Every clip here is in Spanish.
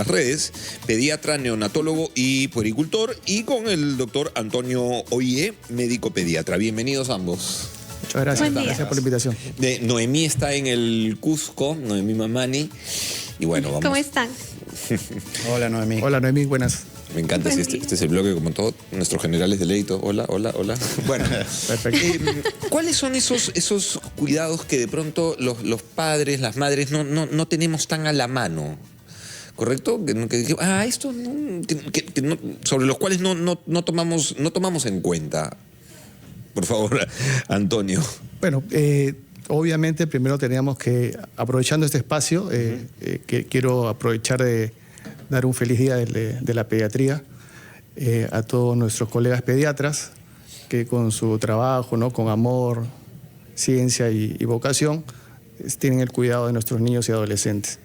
las redes, pediatra, neonatólogo y puericultor, y con el doctor Antonio Oye, médico pediatra. Bienvenidos ambos. Muchas gracias. Gracias por la invitación. Noemí está en el Cusco, Noemí Mamani. Y bueno, vamos. ¿Cómo están? Hola, Noemí. Hola, Noemí, buenas. Me encanta, este es el bloque como todo, nuestros generales de leito. Hola, hola, hola. Bueno, perfecto. ¿Cuáles son esos cuidados que de pronto los padres, las madres no tenemos tan a la mano? ¿Correcto? Esto sobre los cuales no tomamos en cuenta. Por favor, Antonio. Bueno, obviamente primero teníamos que, aprovechando este espacio, que quiero aprovechar de dar un feliz día de la pediatría a todos nuestros colegas pediatras que con su trabajo, ¿no?, con amor, ciencia y vocación, tienen el cuidado de nuestros niños y adolescentes.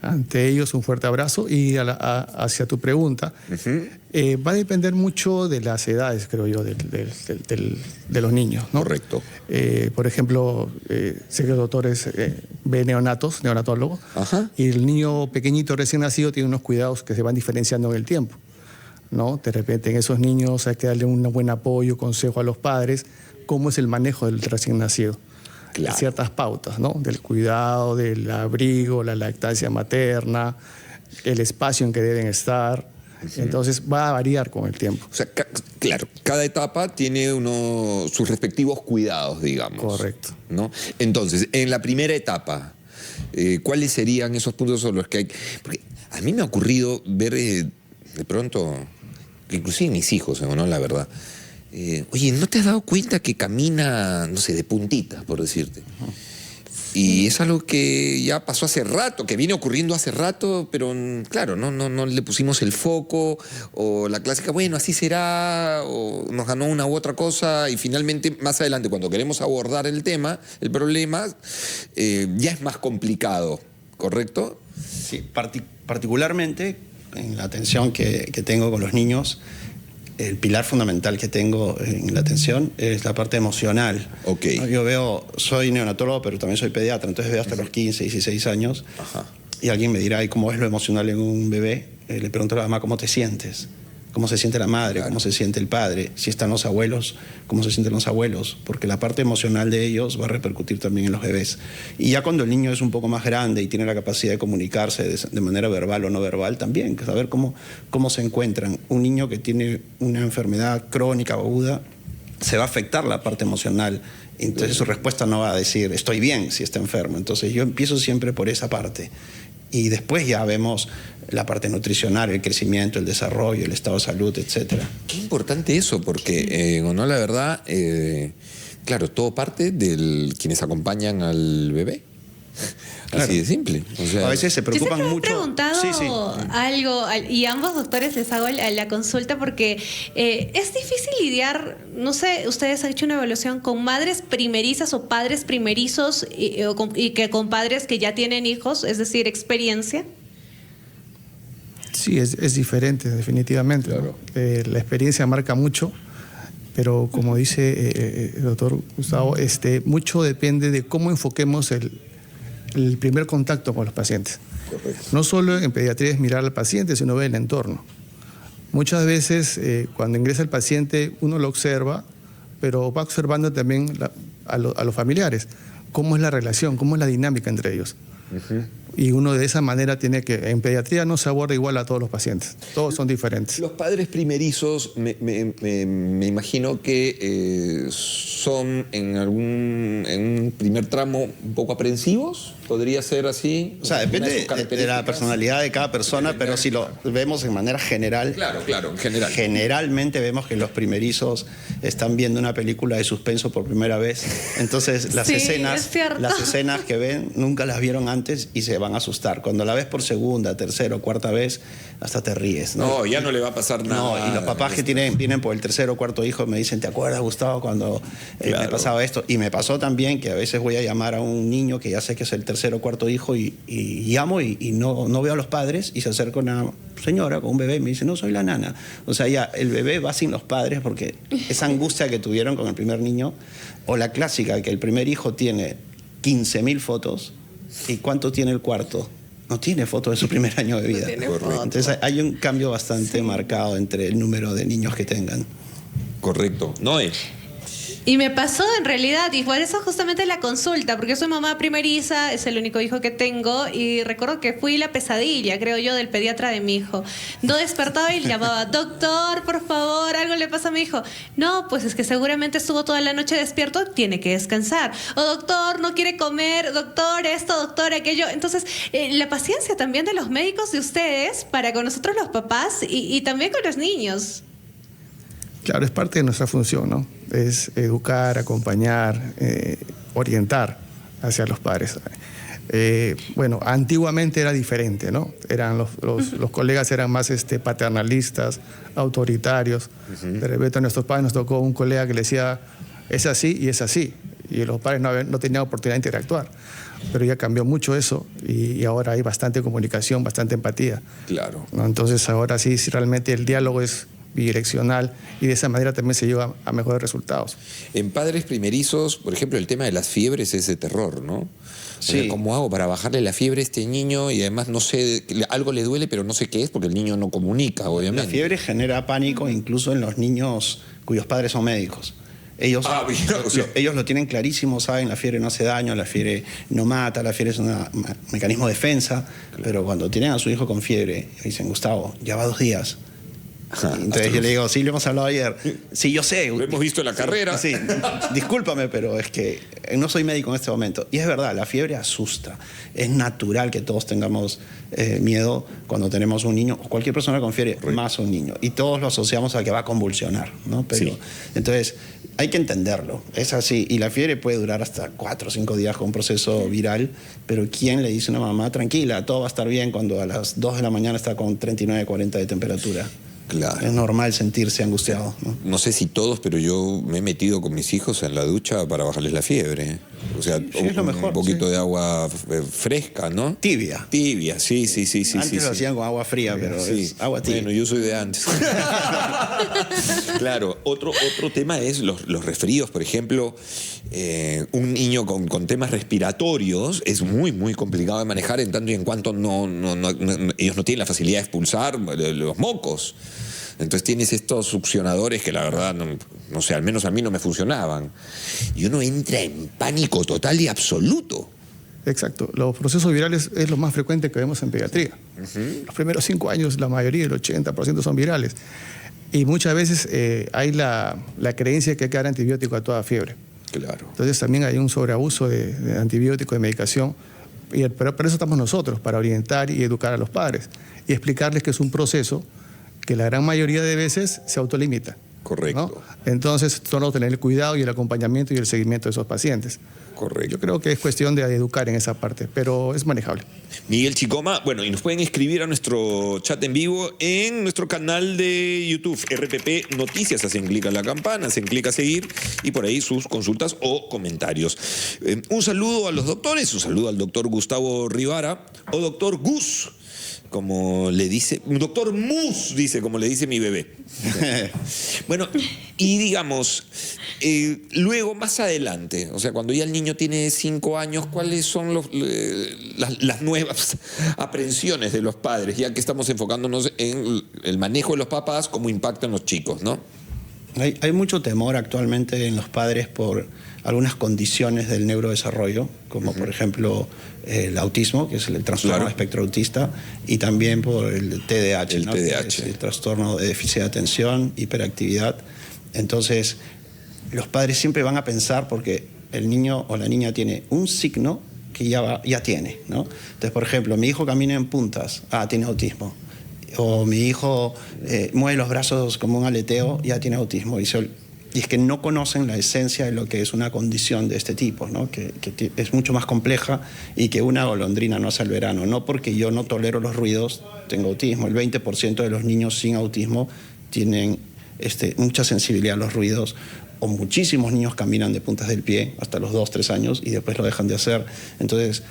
Ante ellos un fuerte abrazo y hacia tu pregunta, va a depender mucho de las edades, creo yo, de los niños, ¿no? Correcto. Por ejemplo, sé que el doctor ve neonatólogo, y el niño pequeñito recién nacido tiene unos cuidados que se van diferenciando en el tiempo, ¿no? De repente en esos niños hay que darle un buen apoyo, consejo a los padres, cómo es el manejo del recién nacido. Claro. Ciertas pautas, ¿no? Del cuidado, del abrigo, la lactancia materna, el espacio en que deben estar. Entonces va a variar con el tiempo. O sea, claro, cada etapa tiene sus respectivos cuidados, digamos. Correcto. ¿No? Entonces, en la primera etapa, ¿cuáles serían esos puntos sobre los que hay? Porque a mí me ha ocurrido ver de pronto, inclusive mis hijos, ¿no? La verdad. Oye, ¿no te has dado cuenta que camina, no sé, de puntitas, por decirte? Y es algo que ya pasó hace rato, que viene ocurriendo hace rato, pero claro, no le pusimos el foco, o la clásica, bueno, así será, o nos ganó una u otra cosa, y finalmente, más adelante, cuando queremos abordar el tema, el problema, ya es más complicado, ¿correcto? Sí, particularmente en la atención que tengo con los niños, el pilar fundamental que tengo en la atención es la parte emocional. Okay. Soy neonatólogo, pero también soy pediatra, entonces veo hasta los 15, 16 años. Y alguien me dirá, ¿y cómo es lo emocional en un bebé? Le pregunto a la mamá, ¿cómo te sientes? ¿Cómo se siente la madre? Claro. ¿Cómo se siente el padre? Si están los abuelos, ¿cómo se sienten los abuelos? Porque la parte emocional de ellos va a repercutir también en los bebés. Y ya cuando el niño es un poco más grande y tiene la capacidad de comunicarse de manera verbal o no verbal, también, saber cómo se encuentran. Un niño que tiene una enfermedad crónica o aguda, se va a afectar la parte emocional. Entonces su respuesta no va a decir, estoy bien, si está enfermo. Entonces yo empiezo siempre por esa parte. Y después ya vemos la parte nutricional, el crecimiento, el desarrollo, el estado de salud, etc. Qué importante eso, porque, no, la verdad, claro, todo parte de quienes acompañan al bebé. Claro. Así de simple. O sea, a veces se preocupan mucho. Yo siempre he preguntado algo, y a ambos doctores les hago la consulta, porque es difícil lidiar, no sé, ustedes han hecho una evaluación con madres primerizas o padres primerizos y que con padres que ya tienen hijos, es decir, experiencia. Sí, es diferente, definitivamente. Claro. ¿No? La experiencia marca mucho, pero como dice el doctor Gustavo, mucho depende de cómo enfoquemos el primer contacto con los pacientes. Correcto. No solo en pediatría es mirar al paciente, sino ver el entorno. Muchas veces cuando ingresa el paciente uno lo observa, pero va observando también a los familiares. Cómo es la relación, cómo es la dinámica entre ellos. Y uno de esa manera tiene que... En pediatría no se aborda igual a todos los pacientes. Todos son diferentes. Los padres primerizos, me imagino que son en un primer tramo un poco aprensivos. ¿Podría ser así? O sea, depende de la personalidad de cada persona, pero si lo vemos de manera general... Claro, en general. Generalmente vemos que los primerizos están viendo una película de suspenso por primera vez. Entonces, las escenas que ven nunca las vieron antes y se van a asustar. Cuando la ves por segunda, tercera o cuarta vez, hasta te ríes, ¿no? No, ya no le va a pasar nada. No, y los papás que vienen por el tercer o cuarto hijo me dicen, ¿te acuerdas, Gustavo, cuando me pasaba esto? Y me pasó también que a veces voy a llamar a un niño que ya sé que es el tercer o cuarto hijo y llamo y no veo a los padres y se acerca una señora con un bebé y me dice, no, soy la nana. O sea, ya el bebé va sin los padres porque esa angustia que tuvieron con el primer niño, o la clásica que el primer hijo tiene 15.000 fotos. ¿Y cuánto tiene el cuarto? no tiene foto de su primer año de vida. Correcto. Entonces hay un cambio bastante marcado entre el número de niños que tengan. Correcto. Noé. Y me pasó en realidad, y por eso justamente la consulta, porque soy mamá primeriza, es el único hijo que tengo, y recuerdo que fui la pesadilla, creo yo, del pediatra de mi hijo. No despertaba y llamaba, doctor, por favor, algo le pasa a mi hijo. No, pues es que seguramente estuvo toda la noche despierto, tiene que descansar. O doctor, no quiere comer, doctor, esto, doctor, aquello. Entonces, la paciencia también de los médicos de ustedes para con nosotros los papás y también con los niños. Claro, es parte de nuestra función, ¿no? Es educar, acompañar, orientar hacia los padres. Bueno, antiguamente era diferente, ¿no? Los colegas eran más paternalistas, autoritarios. De repente a nuestros padres nos tocó un colega que le decía, es así y es así. Y los padres no tenían oportunidad de interactuar. Pero ya cambió mucho eso y ahora hay bastante comunicación, bastante empatía. Claro. ¿No? Entonces ahora sí, realmente el diálogo es bidireccional y de esa manera también se llega a mejores resultados. En padres primerizos, por ejemplo, el tema de las fiebres es de terror, ¿no? Sí. O sea, ¿cómo hago para bajarle la fiebre a este niño? Y además no sé, algo le duele, pero no sé qué es porque el niño no comunica, obviamente. La fiebre genera pánico incluso en los niños cuyos padres son médicos. Ellos lo tienen clarísimo, saben, la fiebre no hace daño, la fiebre no mata, la fiebre es un mecanismo de defensa, pero cuando tienen a su hijo con fiebre, dicen, Gustavo, ya va 2 días. Entonces yo le digo, sí, lo hemos hablado ayer. Sí, yo sé. Lo hemos visto en la carrera. Sí, discúlpame, pero es que no soy médico en este momento. Y es verdad, la fiebre asusta. Es natural que todos tengamos miedo cuando tenemos un niño, o cualquier persona con fiebre, más un niño. Y todos lo asociamos a que va a convulsionar, ¿no? Pero, entonces, hay que entenderlo. Es así. Y la fiebre puede durar hasta 4 o 5 días con un proceso viral. Pero ¿quién le dice a una mamá, tranquila, todo va a estar bien cuando a las 2 de la mañana está con 39, 40 de temperatura? Claro. Es normal sentirse angustiado, ¿no? No sé si todos, pero yo me he metido con mis hijos en la ducha para bajarles la fiebre. O sea, es lo mejor, un poquito de agua fresca, ¿no? Tibia. Tibia, sí. Antes lo hacían con agua fría, pero es agua tibia. Bueno, yo soy de antes. Claro, otro tema es los resfríos, por ejemplo. Un niño con temas respiratorios es muy, muy complicado de manejar en tanto y en cuanto ellos no tienen la facilidad de expulsar los mocos. Entonces tienes estos succionadores que la verdad, no sé, al menos a mí no me funcionaban. Y uno entra en pánico total y absoluto. Exacto. Los procesos virales es lo más frecuente que vemos en pediatría. Los primeros 5 años, la mayoría, el 80% son virales. Y muchas veces hay la creencia que hay que dar antibiótico a toda fiebre. Claro. Entonces también hay un sobreabuso de antibióticos, de medicación. Pero para eso estamos nosotros, para orientar y educar a los padres. Y explicarles que es un proceso que la gran mayoría de veces se autolimita. Correcto. ¿No? Entonces, solo tener el cuidado y el acompañamiento y el seguimiento de esos pacientes. Correcto. Yo creo que es cuestión de educar en esa parte, pero es manejable. Miguel Chicoma, bueno, y nos pueden escribir a nuestro chat en vivo en nuestro canal de YouTube, RPP Noticias. Hacen clic a la campana, hacen clic a seguir y por ahí sus consultas o comentarios. Un saludo a los doctores, un saludo al doctor Gustavo Rivara o doctor Gus, como le dice, doctor Mus, dice, como le dice mi bebé. Bueno, y digamos, luego más adelante, o sea, cuando ya el niño tiene 5 años, ¿cuáles son las nuevas aprensiones de los padres? Ya que estamos enfocándonos en el manejo de los papás, cómo impactan los chicos, ¿no? Hay mucho temor actualmente en los padres por algunas condiciones del neurodesarrollo, como por ejemplo el autismo, que es el trastorno espectro autista, y también por el TDAH, ¿no? TDAH. Que es el trastorno de déficit de atención, hiperactividad. Entonces, los padres siempre van a pensar, porque el niño o la niña tiene un signo que ya tiene, ¿no? Entonces, por ejemplo, mi hijo camina en puntas, tiene autismo. O mi hijo mueve los brazos como un aleteo, ya tiene autismo. Y es que no conocen la esencia de lo que es una condición de este tipo, ¿no? Que es mucho más compleja y que una golondrina no hace el verano. No porque yo no tolero los ruidos, tengo autismo. El 20% de los niños sin autismo tienen mucha sensibilidad a los ruidos, o muchísimos niños caminan de puntas del pie hasta los 2, 3 años y después lo dejan de hacer. Entonces,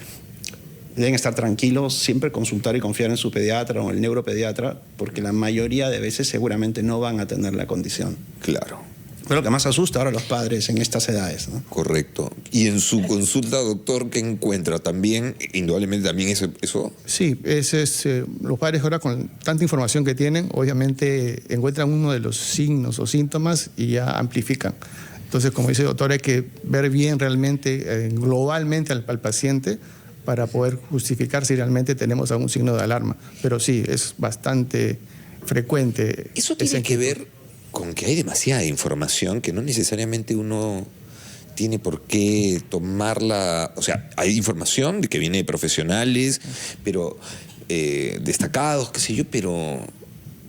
deben estar tranquilos, siempre consultar y confiar en su pediatra o en el neuropediatra, porque la mayoría de veces seguramente no van a tener la condición. Claro. Es lo que más asusta ahora a los padres en estas edades, ¿no? Correcto. Y en su consulta, doctor, ¿qué encuentra? También, indudablemente, también eso. Sí, los padres ahora con tanta información que tienen, obviamente encuentran uno de los signos o síntomas y ya amplifican. Entonces, como dice el doctor, hay que ver bien realmente, globalmente al paciente para poder justificar si realmente tenemos algún signo de alarma. Pero sí, es bastante frecuente. Eso tiene que ver con que hay demasiada información que no necesariamente uno tiene por qué tomarla. O sea, hay información que viene de profesionales, pero destacados, qué sé yo, pero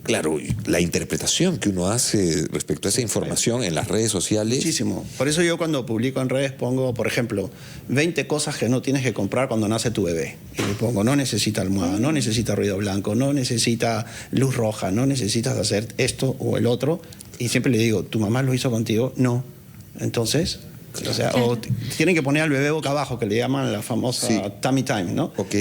claro, la interpretación que uno hace respecto a esa información en las redes sociales. Muchísimo. Por eso yo cuando publico en redes pongo, por ejemplo, 20 cosas que no tienes que comprar cuando nace tu bebé. Y le pongo, no necesita almohada, no necesita ruido blanco, no necesita luz roja, no necesitas hacer esto o el otro. Y siempre le digo, ¿tu mamá lo hizo contigo? No. Entonces, o sea, tienen que poner al bebé boca abajo, que le llaman la famosa tummy time, ¿no? Ok.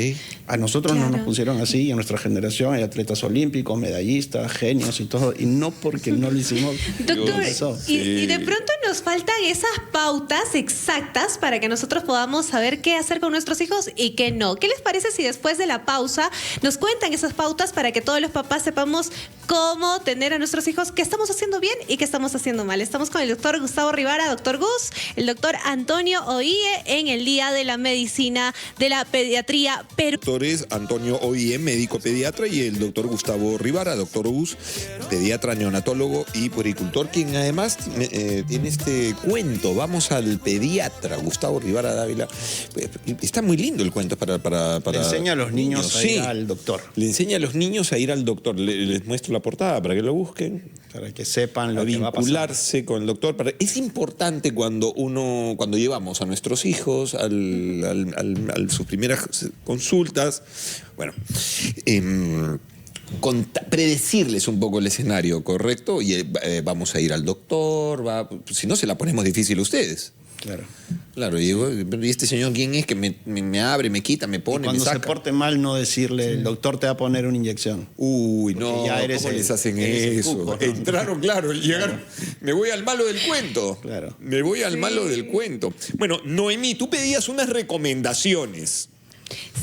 A nosotros no nos pusieron así, y a nuestra generación hay atletas olímpicos, medallistas, genios y todo, y no porque no lo hicimos. Doctor, y de pronto nos faltan esas pautas exactas para que nosotros podamos saber qué hacer con nuestros hijos y qué no. ¿Qué les parece si después de la pausa nos cuentan esas pautas para que todos los papás sepamos cómo tener a nuestros hijos, qué estamos haciendo bien y qué estamos haciendo mal? Estamos con el doctor Gustavo Rivara, doctor Gus, el doctor Antonio Oie en el Día de la Medicina de la Pediatría Perú. Doctores Antonio Oie, médico pediatra, y el doctor Gustavo Rivara, doctor Gus, pediatra, neonatólogo y puericultor, quien además tiene este cuento. Vamos al pediatra, Gustavo Rivara Dávila. Está muy lindo el cuento para Le enseña a los niños a ir al doctor. Le enseña a los niños a ir al doctor. Les muestro la portada para que lo busquen. Para que sepan lo a que va a pasar. Vincularse con el doctor. Es importante cuando llevamos a nuestros hijos a sus primeras consultas, bueno, predecirles un poco el escenario, ¿correcto? Y vamos a ir al doctor, si no se la ponemos difícil a ustedes. Claro, y digo, ¿y este señor quién es que me abre, me quita, me pone, cuando me saca? Se porte mal, no decirle, el doctor te va a poner una inyección. Uy, no, ¿cómo les hacen eso? Cuco, ¿no? Entraron, claro, llegaron. Me voy al malo del cuento. Claro. Me voy al malo del cuento. Bueno, Noemí, tú pedías unas recomendaciones.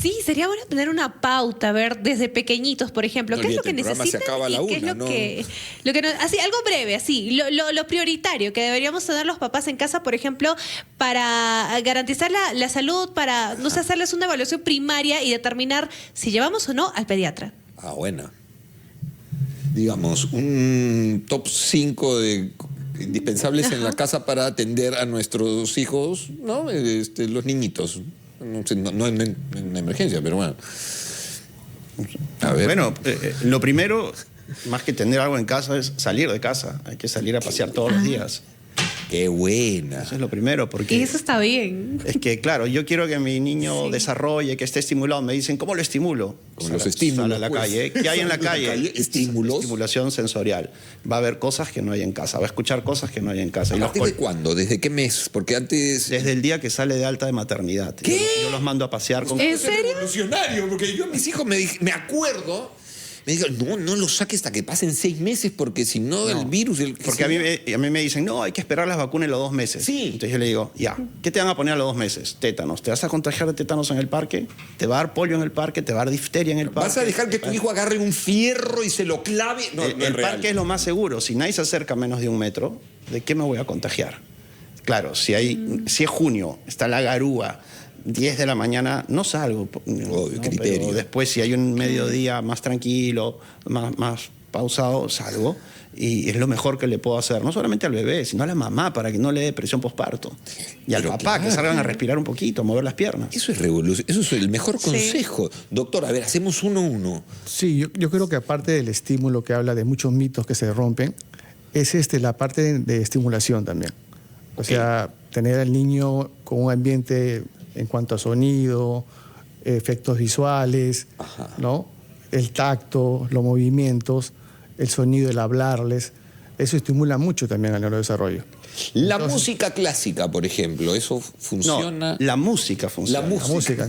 Sí, sería bueno tener una pauta, a ver, desde pequeños, por ejemplo, No, qué es lo que el programa se necesitan acaba a la y qué es una, lo ¿no? que así, algo breve, así, lo prioritario que deberíamos tener los papás en casa, por ejemplo, para garantizar la salud, para, no sé, hacerles una evaluación primaria y determinar si llevamos o no al pediatra. Ah, buena. Digamos, un top 5 de indispensables en la casa para atender a nuestros hijos, ¿no? Los niñitos. No en emergencia, pero bueno. A ver. Bueno, lo primero, más que tener algo en casa, es salir de casa. Hay que salir a pasear todos los días. Qué buena. Eso es lo primero, porque... Eso está bien. Es que, claro, yo quiero que mi niño desarrolle, que esté estimulado. Me dicen, ¿cómo lo estimulo? Como los estímulos. Sale a la calle. ¿Qué hay en la calle? Estímulos. Estimulación sensorial. Va a ver cosas que no hay en casa. Va a escuchar cosas que no hay en casa. ¿A partir de cuándo? ¿Desde qué mes? Porque antes... Desde el día que sale de alta de maternidad. ¿Qué? Yo los mando a pasear con... ¿En serio? Es revolucionario, porque yo a mis hijos me acuerdo... Me dijeron, no lo saques hasta que pasen 6 meses porque si no el virus... Porque a mí me dicen, no, hay que esperar las vacunas en los 2 meses. Sí. Entonces yo le digo, ya, ¿qué te van a poner a los 2 meses? Tétanos. ¿Te vas a contagiar de tétanos en el parque? ¿Te va a dar polio en el parque? ¿Te va a dar difteria en el parque? ¿Vas a dejar que tu hijo agarre un fierro y se lo clave? No, no es el real. parque es lo más seguro. Si nadie se acerca a menos de 1 metro, ¿de qué me voy a contagiar? Claro, si es junio, está la garúa, 10 de la mañana, no salgo. Obvio, criterio. Pero después, si hay un mediodía más tranquilo, más pausado, salgo. Y es lo mejor que le puedo hacer, no solamente al bebé, sino a la mamá, para que no le dé presión posparto. Y al Pero papá, claro, que salgan a respirar un poquito, a mover las piernas. Eso es revolución, eso es el mejor consejo. Doctor, a ver, hacemos 1-1. Sí, yo creo que aparte del estímulo que habla de muchos mitos que se rompen, es la parte de estimulación también. O sea, tener al niño con un ambiente en cuanto a sonido, efectos visuales, ¿no? El tacto, los movimientos, el sonido, el hablarles, eso estimula mucho también al neurodesarrollo. La música clásica, por ejemplo, ¿eso funciona? No, la música funciona. La música.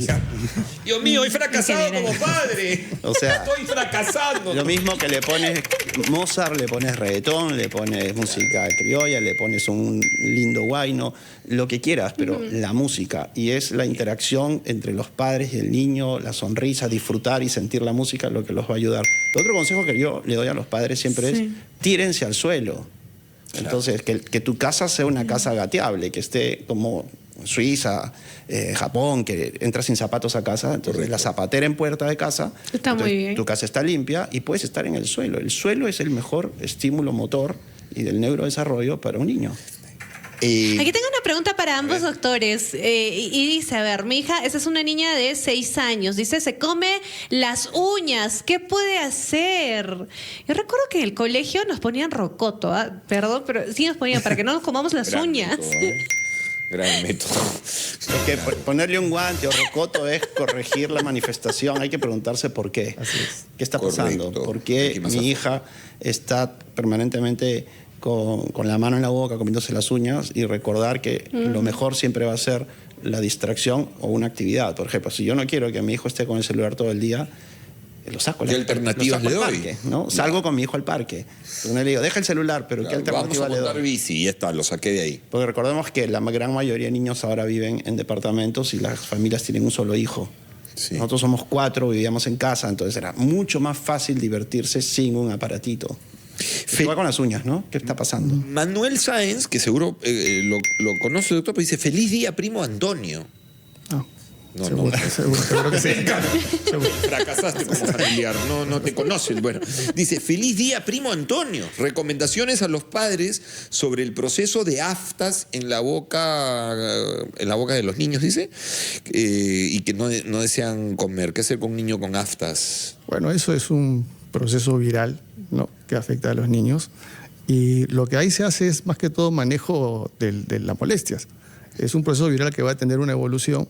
Dios mío, he fracasado como padre. O sea, estoy fracasando. Lo mismo que le pones Mozart, le pones reggaetón, le pones música criolla, le pones un lindo guayno, lo que quieras, pero la música. Y es la interacción entre los padres y el niño, la sonrisa, disfrutar y sentir la música lo que los va a ayudar. Otro consejo que yo le doy a los padres siempre es tírense al suelo. Claro. Entonces, que tu casa sea una casa gateable, que esté como Suiza, Japón, que entras sin zapatos a casa, entonces correcto, la zapatera en puerta de casa, está muy bien. Tu casa está limpia y puedes estar en el suelo. El suelo es el mejor estímulo motor y del neurodesarrollo para un niño. Aquí tengo una pregunta para ambos doctores. Y dice, a ver, mi hija, esa es una niña de 6 años. Dice, se come las uñas. ¿Qué puede hacer? Yo recuerdo que en el colegio nos ponían rocoto. Perdón, pero sí nos ponían para que no nos comamos las uñas. Gran método. Es que ponerle un guante o rocoto es corregir la manifestación. Hay que preguntarse por qué. Así es. ¿Qué está pasando? ¿Por qué mi hija está permanentemente con la mano en la boca, comiéndose las uñas? Y recordar que lo mejor siempre va a ser la distracción o una actividad. Por ejemplo, si yo no quiero que mi hijo esté con el celular todo el día, lo saco. ¿Qué alternativas le doy? Parque, ¿no? No. Salgo con mi hijo al parque. Entonces le digo, deja el celular, pero ¿qué alternativa le doy? Vamos a montar bici y ya está, lo saqué de ahí. Porque recordemos que la gran mayoría de niños ahora viven en departamentos y las familias tienen un solo hijo. Sí. Nosotros somos 4, vivíamos en casa, entonces era mucho más fácil divertirse sin un aparatito. Igual con las uñas, ¿no? ¿Qué está pasando? Manuel Sáenz, que seguro lo conoce, doctor, pero dice, feliz día, primo Antonio. No, seguro que sí. Seguro. Fracasaste como familiar, no te conoces. Bueno, dice, feliz día, primo Antonio. Recomendaciones a los padres sobre el proceso de aftas en la boca de los niños, dice, y que no desean comer. ¿Qué hacer con un niño con aftas? Bueno, eso es un proceso viral, ¿no?, que afecta a los niños. Y lo que ahí se hace es más que todo manejo de las molestias. Es un proceso viral que va a tener una evolución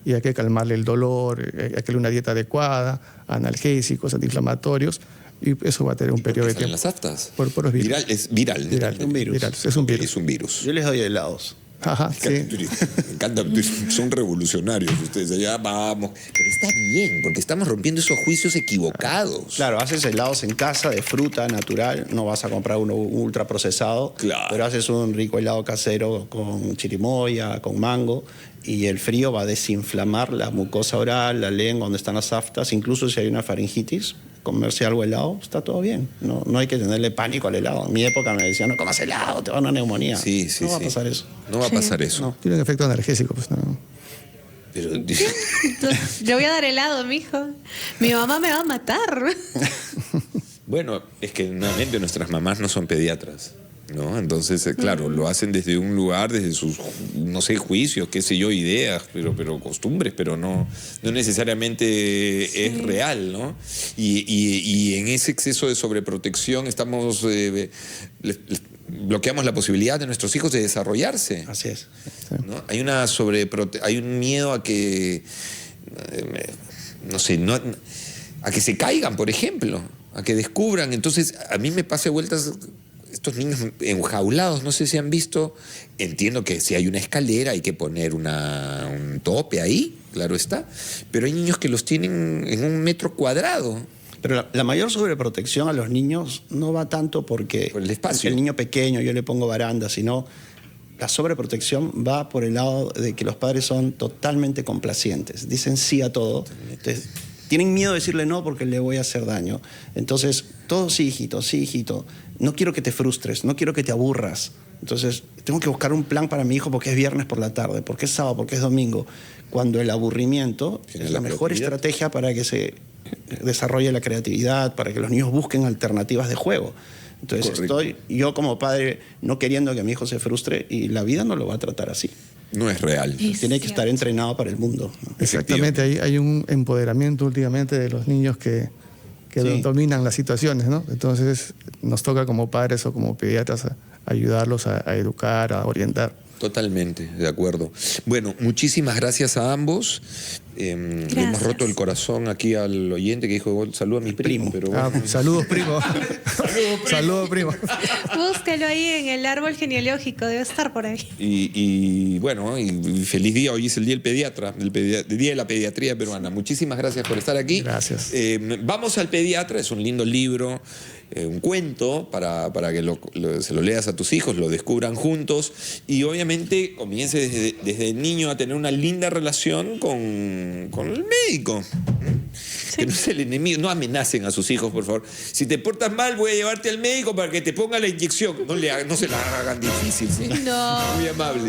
y hay que calmarle el dolor, hay que darle una dieta adecuada, analgésicos, antiinflamatorios, y eso va a tener un periodo de tiempo. ¿Las aftas? Por los virus. Es viral. Un virus. Es un virus. Es un virus. Yo les doy helados. Ajá, sí. Me encanta, son revolucionarios ustedes, allá vamos. Pero está bien, porque estamos rompiendo esos juicios equivocados. Claro, haces helados en casa de fruta natural, no vas a comprar uno ultraprocesado, claro, pero haces un rico helado casero con chirimoya, con mango, y el frío va a desinflamar la mucosa oral, la lengua, donde están las aftas, incluso si hay una faringitis, comerse algo helado, está todo bien. No hay que tenerle pánico al helado. En mi época me decían, no comas helado, te va a una neumonía. Sí, no va a pasar eso. No va a pasar eso. No. Tiene un efecto analgésico, pues no. Pero... Le voy a dar helado, mijo. Mi mamá me va a matar. Bueno, es que nuevamente nuestras mamás no son pediatras, ¿no? Entonces, claro, lo hacen desde un lugar, desde sus, no sé, juicios, qué sé yo, ideas, pero costumbres, pero no necesariamente es real, ¿no? Y en ese exceso de sobreprotección estamos bloqueamos la posibilidad de nuestros hijos de desarrollarse. Así es. ¿No? Hay un miedo a que, a que se caigan, por ejemplo, a que descubran. Entonces, a mí me pasa vueltas estos niños enjaulados, no sé si han visto, entiendo que si hay una escalera hay que poner un tope ahí, claro está, pero hay niños que los tienen en 1 metro cuadrado. Pero la mayor sobreprotección a los niños no va tanto porque por el espacio. El niño pequeño yo le pongo baranda, sino la sobreprotección va por el lado de que los padres son totalmente complacientes, dicen sí a todo. Entonces, tienen miedo de decirle no porque le voy a hacer daño. Entonces, todo sí, hijito, no quiero que te frustres, no quiero que te aburras. Entonces, tengo que buscar un plan para mi hijo porque es viernes por la tarde, porque es sábado, porque es domingo. Cuando el aburrimiento es la mejor estrategia para que se desarrolle la creatividad, para que los niños busquen alternativas de juego. Entonces, estoy yo como padre no queriendo que mi hijo se frustre y la vida no lo va a tratar así. No es real. Tiene que estar entrenado para el mundo, ¿no? Exactamente, hay un empoderamiento últimamente de los niños que sí, dominan las situaciones, ¿no? Entonces nos toca como padres o como pediatras ayudarlos a educar, a orientar. Totalmente, de acuerdo. Bueno, muchísimas gracias a ambos. Le hemos roto el corazón aquí al oyente que dijo saludo a mi primo. Pero bueno. Saludos, primo. Saludos, primo. Búscalo ahí en el árbol genealógico, debe estar por ahí. Y bueno, y feliz día. Hoy es el día del pediatra, el día de la pediatría peruana. Muchísimas gracias por estar aquí. Gracias. Vamos al pediatra, es un lindo libro. un cuento para que se lo leas a tus hijos, lo descubran juntos y obviamente comiences desde niño a tener una linda relación con el médico. Que no es el enemigo, no amenacen a sus hijos, por favor. Si te portas mal, voy a llevarte al médico para que te ponga la inyección. No se la hagan difícil, ¿sí? No. Muy amable.